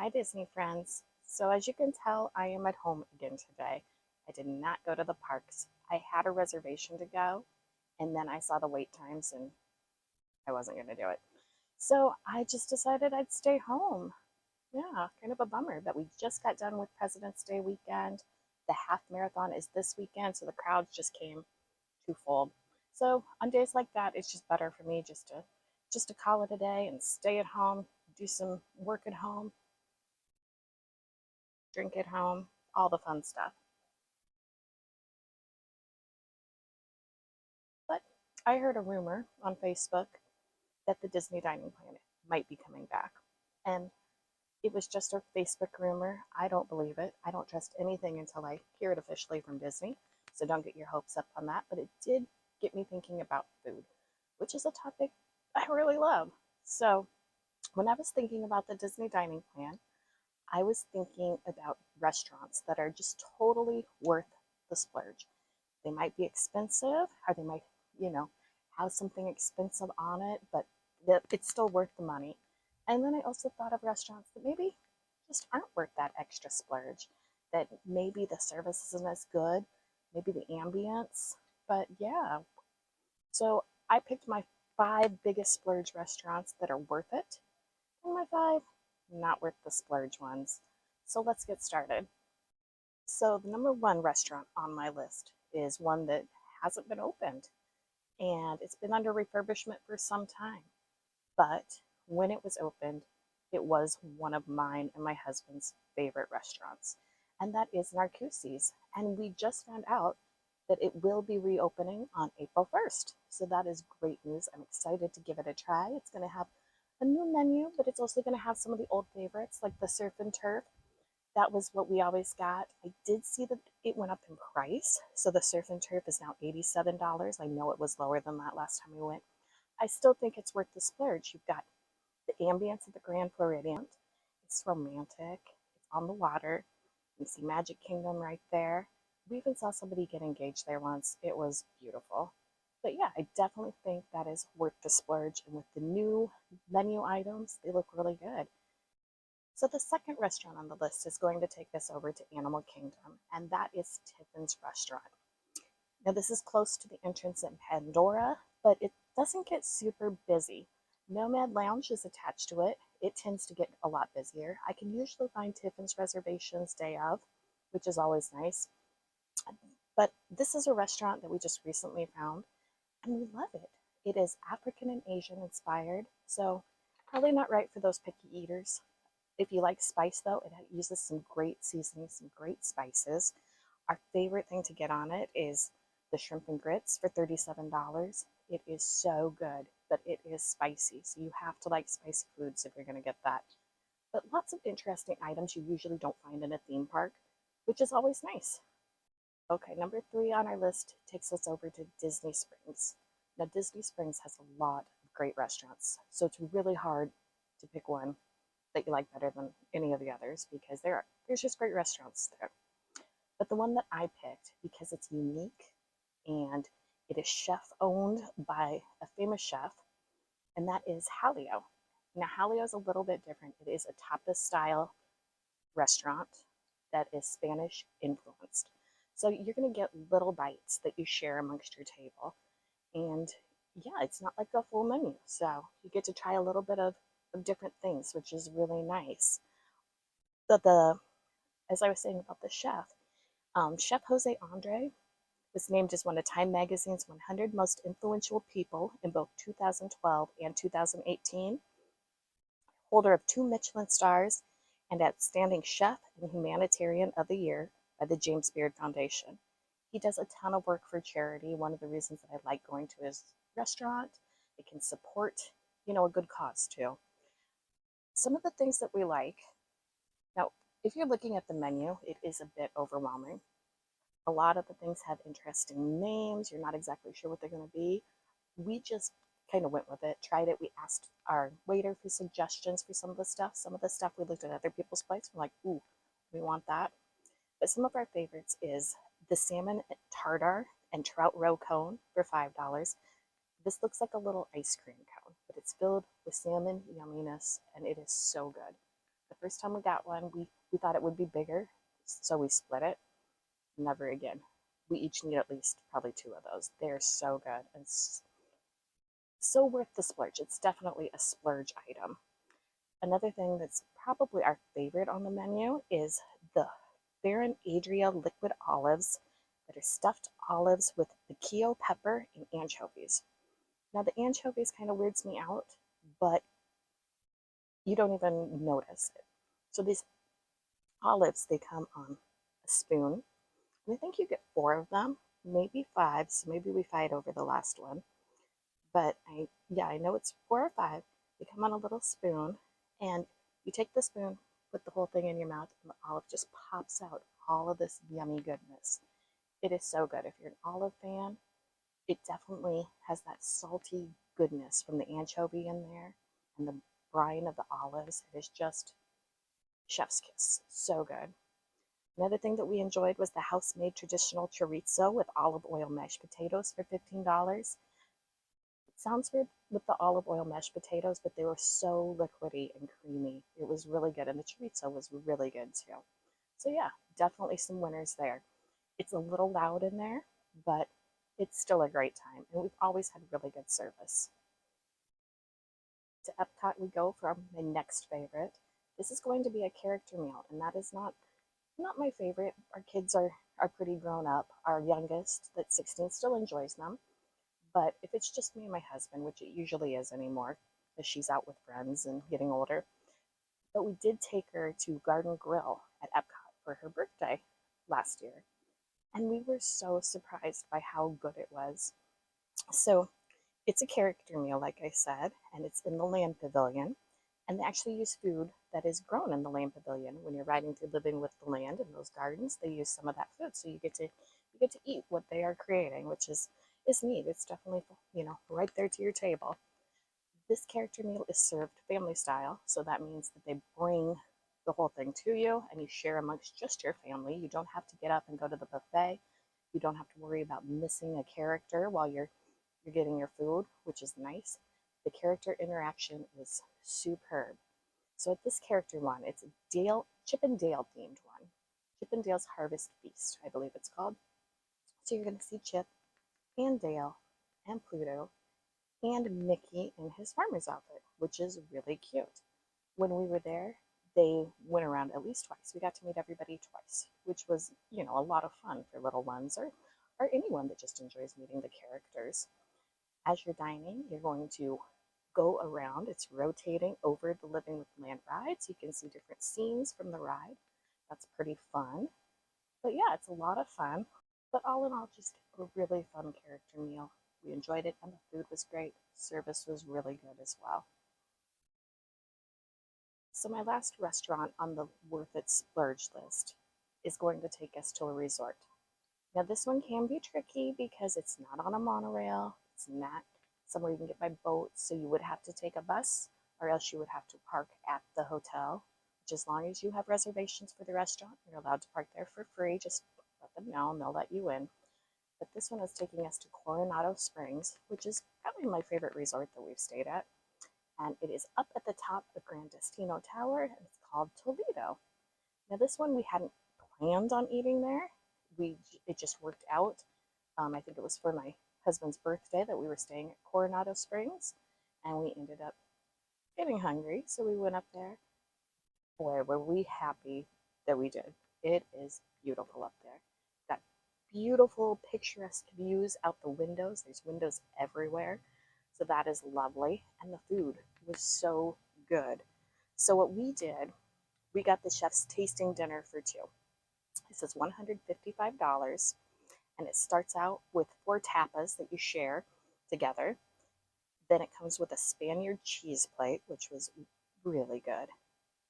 Hi, Disney friends. So, as you can tell, I am at home again today. I did not go to the parks. I had a reservation to go, and then I saw the wait times and I wasn't going to do it. So, I just decided I'd stay home. Yeah, kind of a bummer, but we just got done with President's Day weekend. The half marathon is this weekend, so the crowds just came twofold. So, on days like that, it's just better for me just to call it a day and stay at home, do some work at home, drink at home, all the fun stuff. But I heard a rumor on Facebook that the Disney dining plan might be coming back. And it was just a Facebook rumor. I don't believe it. I don't trust anything until I hear it officially from Disney. So don't get your hopes up on that. But it did get me thinking about food, which is a topic I really love. So when I was thinking about the Disney dining plan, I was thinking about restaurants that are just totally worth the splurge. They might be expensive, or they might, you know, have something expensive on it, but it's still worth the money. And then I also thought of restaurants that maybe just aren't worth that extra splurge, that maybe the service isn't as good, maybe the ambience. But yeah, so I picked my five biggest splurge restaurants that are worth it, and my five not worth the splurge ones. So let's get started. So the number one restaurant on my list is one that hasn't been opened and it's been under refurbishment for some time. But when it was opened, it was one of mine and my husband's favorite restaurants, and that is Narcoossee's. And we just found out that it will be reopening on April 1st. So that is great news. I'm excited to give it a try. It's going to have a new menu, but it's also going to have some of the old favorites like the surf and turf. That was what we always got. I did see that it went up in price. So the surf and turf is now $87. I know it was lower than that last time we went. I still think it's worth the splurge. You've got the ambience of the Grand Floridian. It's romantic. It's on the water. You see Magic Kingdom right there. We even saw somebody get engaged there once. It was beautiful. But yeah, I definitely think that is worth the splurge. And with the new menu items, they look really good. So the second restaurant on the list is going to take us over to Animal Kingdom, and that is Tiffin's Restaurant. Now this is close to the entrance in Pandora, but it doesn't get super busy. Nomad Lounge is attached to it. It tends to get a lot busier. I can usually find Tiffin's reservations day of, which is always nice. But this is a restaurant that we just recently found, and we love it. It is African and Asian inspired, so probably not right for those picky eaters. If you like spice, though, it uses some great seasonings, some great spices. Our favorite thing to get on it is the shrimp and grits for $37. It is so good, but it is spicy, so you have to like spicy foods if you're going to get that. But lots of interesting items you usually don't find in a theme park, which is always nice. Okay, number three on our list takes us over to Disney Springs. Now, Disney Springs has a lot of great restaurants, so it's really hard to pick one that you like better than any of the others because there's just great restaurants there. But the one that I picked because it's unique and it is chef owned by a famous chef, and that is Halio. Now, Halio is a little bit different. It is a tapas style restaurant that is Spanish influenced. So you're going to get little bites that you share amongst your table. And yeah, it's not like a full menu. So you get to try a little bit of different things, which is really nice. The as I was saying about the chef, Chef Jose Andre was named as one of Time Magazine's 100 most influential people in both 2012 and 2018, holder of 2 Michelin stars, and Outstanding Chef and Humanitarian of the Year by the James Beard Foundation. He does a ton of work for charity. One of the reasons that I like going to his restaurant, it can support, a good cause too. Some of the things that we like, now, if you're looking at the menu, it is a bit overwhelming. A lot of the things have interesting names. You're not exactly sure what they're going to be. We just kind of went with it, tried it. We asked our waiter for suggestions for some of the stuff. Some of the stuff we looked at other people's plates. We're like, ooh, we want that. But some of our favorites is the salmon tartar and trout roe cone for $5. This looks like a little ice cream cone, but it's filled with salmon yumminess, and it is so good. The first time we got one, we thought it would be bigger, so we split it. Never again. We each need at least probably 2 of those. They're so good and so worth the splurge. It's definitely a splurge item. Another thing that's probably our favorite on the menu is the Baron Adria liquid olives that are stuffed olives with piquillo pepper and anchovies. Now, the anchovies kind of weirds me out, but you don't even notice it. So these olives, they come on a spoon, and I think you get 4 of them, maybe 5, so maybe we fight over the last one. But I know it's 4 or 5. They come on a little spoon, and you take the spoon, put the whole thing in your mouth, and the olive just pops out all of this yummy goodness. It is so good. If you're an olive fan, it definitely has that salty goodness from the anchovy in there and the brine of the olives. It is just chef's kiss. So good. Another thing that we enjoyed was the house-made traditional chorizo with olive oil mashed potatoes for $15. It sounds weird with the olive oil mashed potatoes, but they were so liquidy and creamy. It was really good, and the chorizo was really good too. So yeah, definitely some winners there. It's a little loud in there, but it's still a great time, and we've always had really good service. To Epcot we go for my next favorite. This is going to be a character meal, and that is not my favorite. Our kids are pretty grown up. Our youngest, that's 16, still enjoys them. But if it's just me and my husband, which it usually is anymore, because she's out with friends and getting older, but we did take her to Garden Grill at Epcot for her birthday last year. And we were so surprised by how good it was. So it's a character meal, like I said, and it's in the Land Pavilion. And they actually use food that is grown in the Land Pavilion. When you're riding through Living with the Land in those gardens, they use some of that food, so you get to eat what they are creating, which is neat. It's definitely, right there to your table. This character meal is served family style, so that means that they bring the whole thing to you and you share amongst just your family. You don't have to get up and go to the buffet. You don't have to worry about missing a character while you're getting your food, which is nice. The character interaction is superb. So at this character one, it's a Chip and Dale themed one. Chip and Dale's Harvest Feast, I believe it's called. So you're going to see Chip and Dale and Pluto and Mickey in his farmer's outfit, which is really cute. When we were there, they went around at least twice. We got to meet everybody twice, which was, a lot of fun for little ones or anyone that just enjoys meeting the characters. As you're dining, you're going to go around. It's rotating over the Living with the Land ride, so you can see different scenes from the ride. That's pretty fun. But yeah, it's a lot of fun. But all in all, just a really fun character meal. We enjoyed it, and the food was great. Service was really good as well. So my last restaurant on the Worth It Splurge list is going to take us to a resort. Now this one can be tricky because it's not on a monorail. It's not somewhere you can get by boat, so you would have to take a bus or else you would have to park at the hotel, which as long as you have reservations for the restaurant, you're allowed to park there for free. Just let them know and they'll let you in. But this one is taking us to Coronado Springs, which is probably my favorite resort that we've stayed at. And it is up at the top of Grand Destino Tower, and it's called Toledo. Now this one we hadn't planned on eating there. It just worked out. I think it was for my husband's birthday that we were staying at Coronado Springs, and we ended up getting hungry, so we went up there. Boy, were we happy that we did. It is beautiful up there. Got beautiful, picturesque views out the windows. There's windows everywhere, so that is lovely. And the food was so good. So what we did, we got the chef's tasting dinner for 2. This is $155, and it starts out with 4 tapas that you share together. Then it comes with a Spaniard cheese plate, which was really good,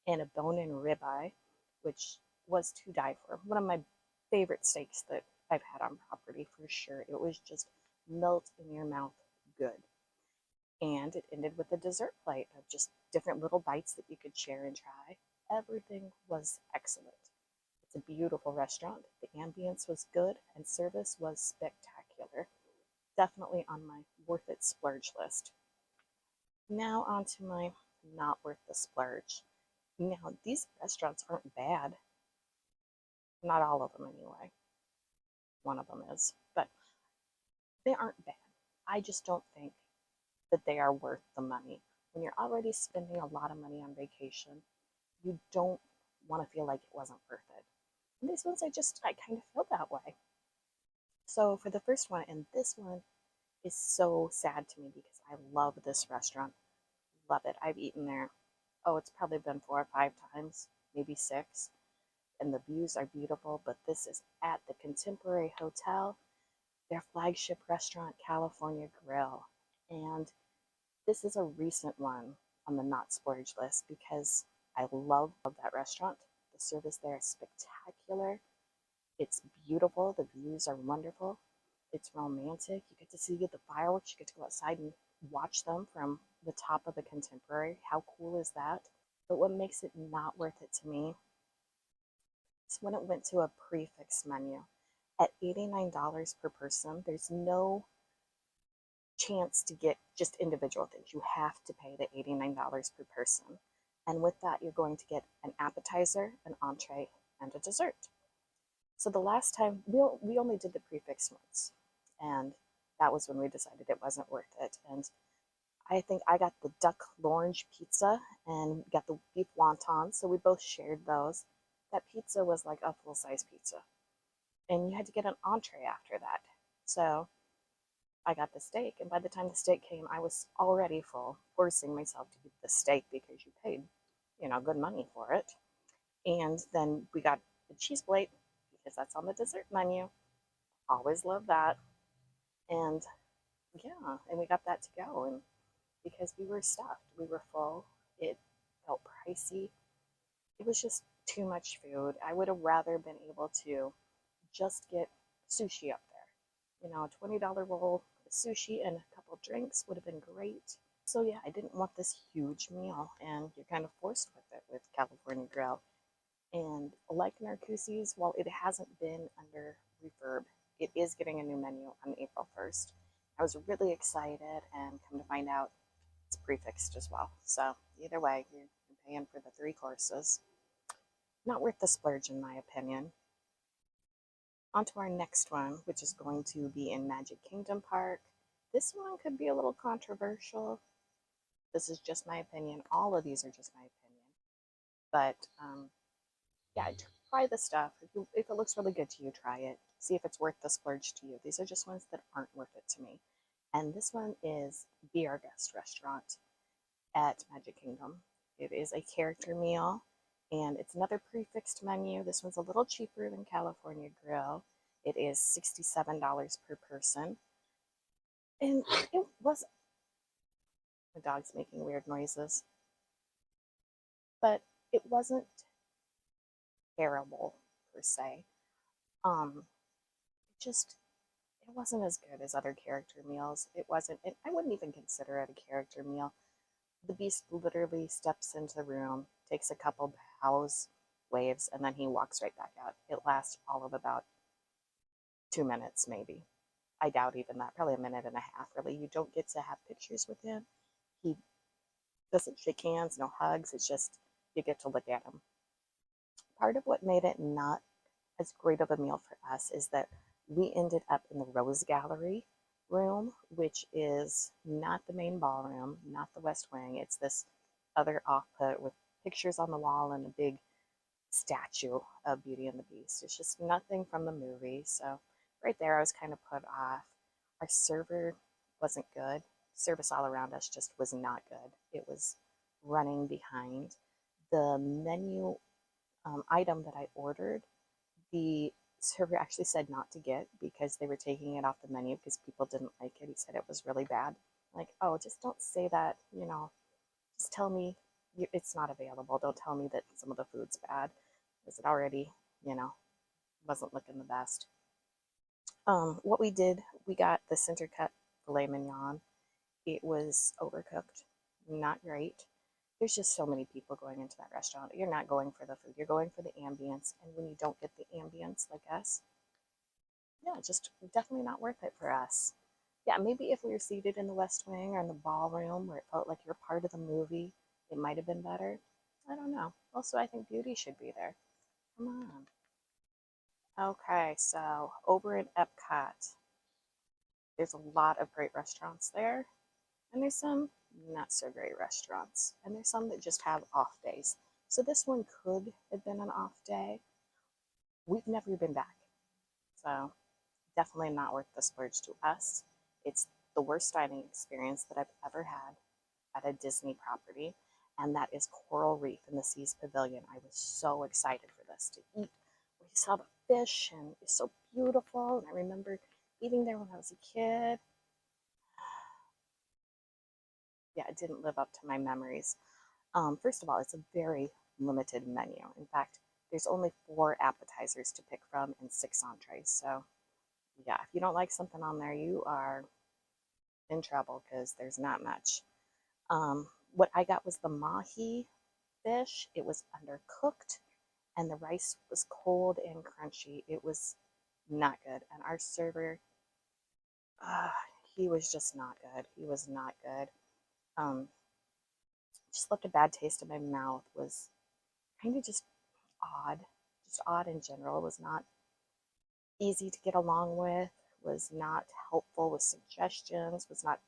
and a bone-in ribeye, which was to die for. One of my favorite steaks that I've had on property for sure. It was just melt in your mouth good. And it ended with a dessert plate of just different little bites that you could share and try. Everything was excellent. It's a beautiful restaurant. The ambience was good and service was spectacular. Definitely on my worth it splurge list. Now on to my not worth the splurge. Now, these restaurants aren't bad. Not all of them, anyway. One of them is, but they aren't bad. I just don't think that they are worth the money. When you're already spending a lot of money on vacation, you don't want to feel like it wasn't worth it. And these ones, I kind of feel that way. So for the first one, and this one is so sad to me because I love this restaurant. Love it. I've eaten there. Oh, it's probably been 4 or 5 times, maybe six. And the views are beautiful, but this is at the Contemporary Hotel, their flagship restaurant, California Grill. And this is a recent one on the not splurge list because I love that restaurant. The service there is spectacular. It's beautiful. The views are wonderful. It's romantic. You get to see the fireworks. You get to go outside and watch them from the top of the Contemporary. How cool is that? But what makes it not worth it to me is when it went to a prefix menu. At $89 per person, there's no chance to get just individual things. You have to pay the $89 per person. And with that, you're going to get an appetizer, an entree, and a dessert. So the last time, we only did the prefix once. And that was when we decided it wasn't worth it. And I think I got the duck l'orange pizza and got the beef wontons. So we both shared those. That pizza was like a full-size pizza. And you had to get an entree after that. So I got the steak, and by the time the steak came, I was already full, forcing myself to eat the steak because you paid, good money for it. And then we got the cheese plate because that's on the dessert menu. Always love that. And yeah, and we got that to go. And because we were stuffed, we were full, it felt pricey. It was just too much food. I would have rather been able to just get sushi up there. A $20 roll of sushi and a couple drinks would have been great. So yeah, I didn't want this huge meal, and you're kind of forced with it with California Grill. And like Narcoossee's, while it hasn't been under refurb, it is getting a new menu on April 1st. I was really excited, and come to find out, it's prefixed as well. So either way, you're paying for the 3 courses. Not worth the splurge, in my opinion. On to our next one, which is going to be in Magic Kingdom Park. This one could be a little controversial. This is just my opinion. All of these are just my opinion. But yeah, try the stuff. If it looks really good to you, try it. See if it's worth the splurge to you. These are just ones that aren't worth it to me. And this one is Be Our Guest Restaurant at Magic Kingdom. It is a character meal, and it's another prefixed menu. This one's a little cheaper than California Grill. It is $67 per person. And it was, the dog's making weird noises, but it wasn't terrible per se. Just it wasn't as good as other character meals. It wasn't. I wouldn't even consider it a character meal. The beast literally steps into the room, takes a couple bows, waves, and then he walks right back out. It lasts all of about 2 minutes, maybe. I doubt even that. Probably a minute and a half, really. You don't get to have pictures with him. He doesn't shake hands, no hugs. It's just you get to look at him. Part of what made it not as great of a meal for us is that we ended up in the Rose Gallery room, which is not the main ballroom, not the West Wing. It's this other off-put with pictures on the wall and a big statue of Beauty and the Beast. It's just nothing from the movie. So right there, I was kind of put off. Our server wasn't good. Service all around us just was not good. It was running behind. The menu item that I ordered, the server actually said not to get because they were taking it off the menu because people didn't like it. He said it was really bad. Like, oh, just don't say that, just tell me it's not available. Don't tell me that some of the food's bad because it already, wasn't looking the best. What we did, we got the center cut filet mignon. It was overcooked, not great. There's just so many people going into that restaurant. You're not going for the food, you're going for the ambience. And when you don't get the ambience like us, yeah, just definitely not worth it for us. Yeah, maybe if we were seated in the West Wing or in the ballroom where it felt like you're part of the movie, it might have been better. I don't know. Also, I think beauty should be there. Come on. Okay, so over in Epcot, there's a lot of great restaurants there, and there's some not so great restaurants, and there's some that just have off days. So this one could have been an off day. We've never been back, so definitely not worth the splurge to us. It's the worst dining experience that I've ever had at a Disney property, and that is Coral Reef in the Seas Pavilion. I was so excited for this to eat. We saw the fish, and it was so beautiful, and I remember eating there when I was a kid. Yeah, it didn't live up to my memories. First of all, it's a very limited menu. In fact, there's only 4 appetizers to pick from and 6 entrees. So, yeah, if you don't like something on there, you are in trouble because there's not much. What I got was the mahi fish. It was undercooked, and the rice was cold and crunchy. It was not good. And our server, uh, he was just not good. He was not good. Um, just left a bad taste in my mouth. Was kind of odd, just odd in general. Was not easy to get along with. Was not helpful with suggestions. Was not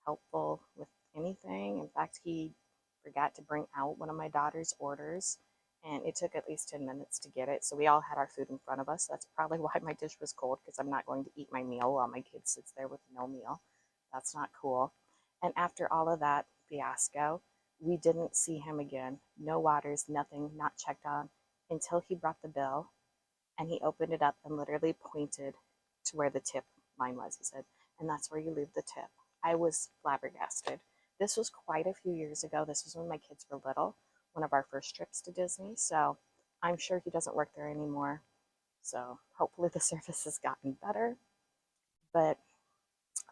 helpful with anything. In fact, he forgot to bring out one of my daughter's orders, and it took at least 10 minutes to get it. So we all had our food in front of us. That's probably why my dish was cold, because I'm not going to eat my meal while my kid sits there with no meal. That's not cool. And after all of that fiasco, we didn't see him again. No waters, nothing, not checked on until he brought the bill, and he opened it up and literally pointed to where the tip line was. He said, and that's where you leave the tip. I was flabbergasted. This was quite a few years ago. This was when my kids were little, one of our first trips to Disney. So I'm sure he doesn't work there anymore. So hopefully the service has gotten better. But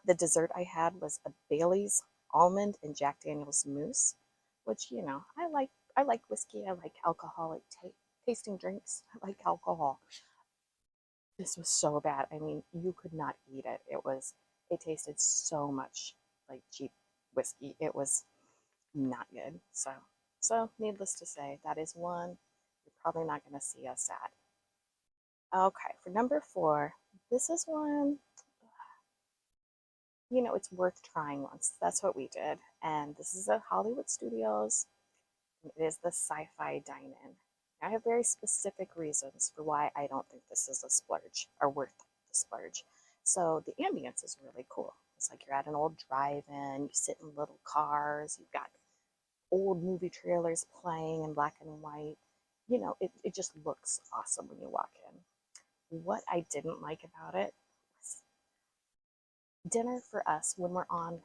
the dessert I had was a Bailey's almond and Jack Daniel's mousse, which, you know, I like. I like whiskey. I like alcoholic tasting drinks. I like alcohol. This was so bad. I mean, you could not eat it. It tasted so much like cheap whiskey. It was not good. So needless to say, that is one you're probably not going to see us at. Okay, for number 4, this is one, it's worth trying once. That's what we did. And this is at Hollywood Studios. And it is the Sci-Fi Dine-In. I have very specific reasons for why I don't think this is a splurge or worth the splurge. So the ambience is really cool. It's like you're at an old drive-in, you sit in little cars, you've got old movie trailers playing in black and white. It just looks awesome when you walk in. What I didn't like about it was dinner for us when we're on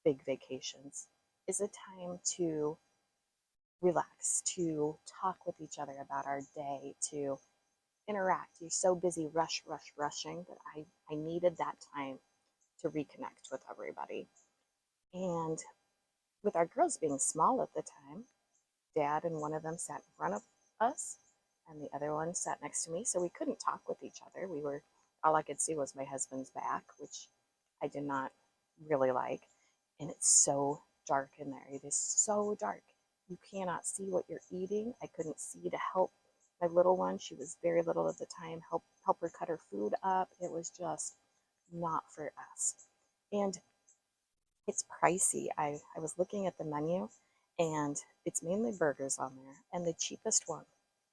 big vacations is a time to relax, to talk with each other about our day, to interact. You're so busy rushing that I needed that time to reconnect with everybody. And with our girls being small at the time, Dad and one of them sat in front of us, and the other one sat next to me, so we couldn't talk with each other. All I could see was my husband's back, which I did not really like. And it's so dark in there. It is so dark. You cannot see what you're eating. I couldn't see to help my little one. She was very little at the time. Help her cut her food up. It was just not for us. And it's pricey. I was looking at the menu, and it's mainly burgers on there. And the cheapest one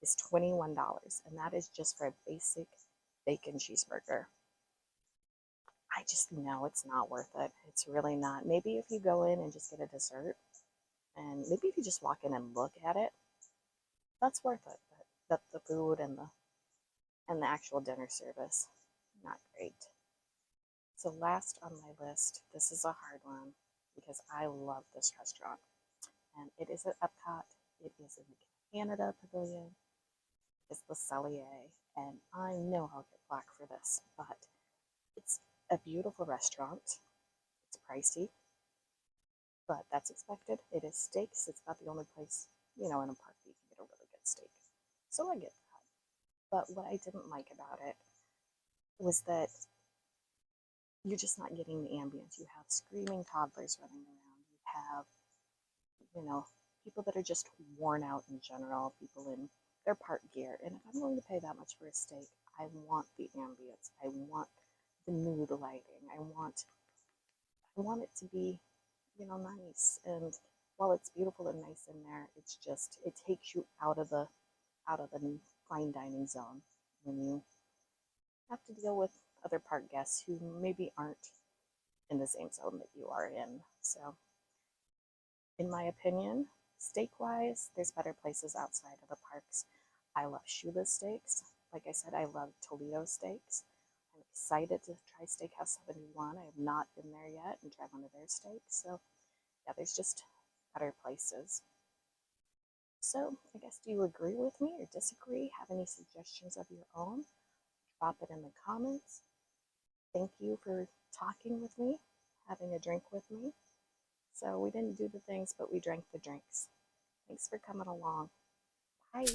is $21, and that is just for a basic bacon cheeseburger. I just know it's not worth it. It's really not. Maybe if you go in and just get a dessert, and maybe if you just walk in and look at it, that's worth it. But the food and the actual dinner service, not great. So last on my list, this is a hard one because I love this restaurant. And it is at Epcot. It is in the Canada Pavilion. It's the Cellier. And I know I'll get flack for this, but it's a beautiful restaurant. It's pricey, but that's expected. It is steaks. It's about the only place, in a park that you can get a really good steak. So I get that. But what I didn't like about it was that you're just not getting the ambience. You have screaming toddlers running around. You have, people that are just worn out in general, people in their park gear. And if I'm going to pay that much for a steak, I want the ambience. I want the mood lighting. I want it to be, nice. And while it's beautiful and nice in there, it's just it takes you out of the fine dining zone when you have to deal with other park guests who maybe aren't in the same zone that you are in. So, in my opinion, steak wise, there's better places outside of the parks. I love shoeless steaks. Like I said, I love Toledo steaks. I'm excited to try Steakhouse 71. I have not been there yet and try one of their steaks. So, yeah, there's just better places. So, I guess, do you agree with me or disagree? Have any suggestions of your own? Drop it in the comments. Thank you for talking with me, having a drink with me. So, we didn't do the things, but we drank the drinks. Thanks for coming along. Bye.